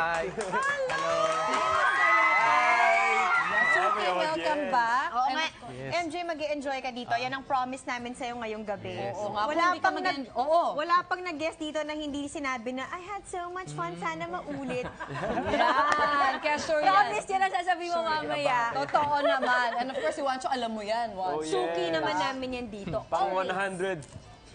Hi. Hello. Okay, welcome back. Oo nga. Yes. MJ, mag-i-enjoy ka dito. Yan ang promise namin sa'yo ngayong gabi. Yes. Oo nga, kung hindi ka Wala pang nag-guest dito na hindi sinabi na, I had so much fun, sana maulit. Yan. Kaya sure yan. Promise yan ang sasabihin mo mamaya. Totoo naman. And of course, si Wancho, alam mo yan. Oh, Wancho. Suki naman namin yan dito. Pang Always. 102.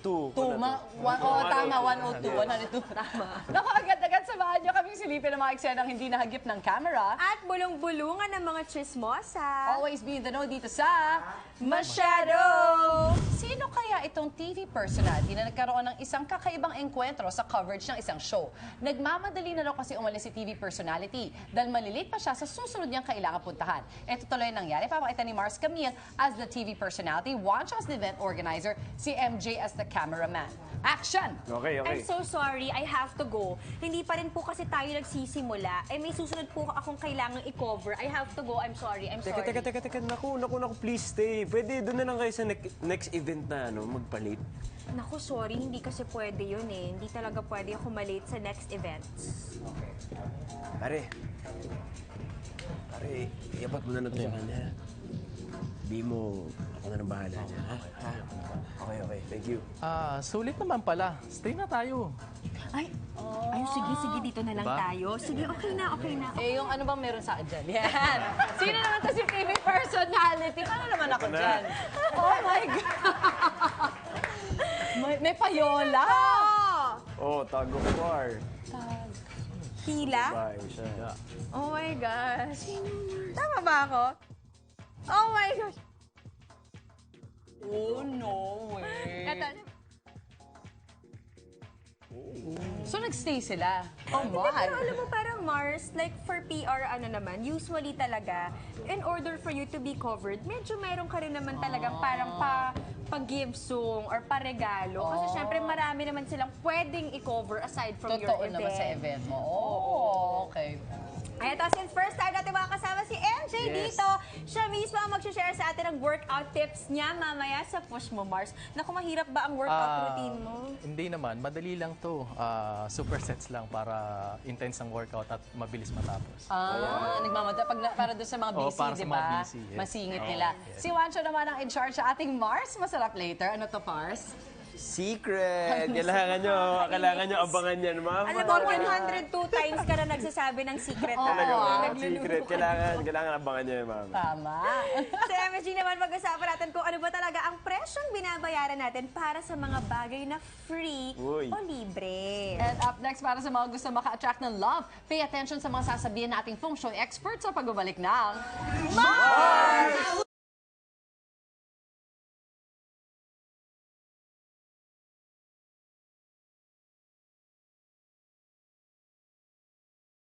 Tama, 102. 102. Tama. Naku, agad-agad samahan niyo kaming silipin ng mga eksenang hindi nahagip ng camera. At bulong-bulungan ng mga chismosa. Always be in the know dito sa Masyado! Sino kaya itong TV personality na nagkaroon ng isang kakaibang engkwentro sa coverage ng isang show? Nagmamadali na raw kasi umalis si TV personality dahil malilate pa siya sa susunod niyang kailangan puntahan. Ito tuloy ang nangyari. Papakita ni Mars Camille as the TV personality, Wancho as the event organizer, si MJ as the cameraman. Action! Okay. I'm so sorry, I have to go. Hindi pa rin po kasi tayo nagsisimula. May susunod po akong kailangang i-cover. I have to go. I'm sorry. Teka. Naku, please stay. Pwede doon na lang kayo sa next event na magpalit. Naku, sorry. Hindi kasi pwede yun eh. Hindi talaga pwede ako malate sa next event. Pare, iabot mo na to sa kanya. Di mo, ako na nang bahala dyan, ha? Okay. Thank you. Sulit naman pala. Stay na tayo. Ay, sige, dito na lang Diba? tayo. Sige, okay na. Eh, yung ano bang meron sa akin dyan? Yan. Sino naman to si TV personality? Paano naman ako dyan? Oh my God! may payola! Oh, tag of war. Hila? Bye, siya. Oh my gosh. Tama ba ako? Oh my gosh. Oh, no way. Eto. So, nagstay sila? Oh, Hindi, my. pero alam mo, parang Mars, like for PR, usually talaga, in order for you to be covered, medyo meron ka rin naman talagang parang pa-give song or pa-regalo. Kasi syempre, marami naman silang pwedeng i-cover aside from your Totoo event. naman sa event mo. Oh, okay. Ay, ito, since first time natin makakasama si MJ dito, siya mismo ang mag-share sa atin ng workout tips niya mamaya sa Push Mo, Mars. Naku, mahirap ba ang workout routine mo? Hindi naman. Madali lang to. Supersets lang para intense ang workout at mabilis matapos. Nagmamadali. Para doon sa mga busy, para sa di mga ba? busy, yes. Masingit nila. Si Wancho naman ang in charge sa ating Mars. Masarap later. Ano to, Pars? Secret! Kailangan nyo abangan yan, ma'am. Alam mo, 102 times ka na nagsasabi ng secret. Talaga ba? Nagluluto Secret. ka. Kailangan abangan nyo yan, ma'am. Tama. Sa MSG naman, mag-usapan natin kung ano ba talaga ang presyong binabayaran natin para sa mga bagay na free Uy. o libre. And up next, para sa mga gusto maka-attract ng love, pay attention sa mga sasabihin nating feng shui experts sa pagbabalik ng Mars!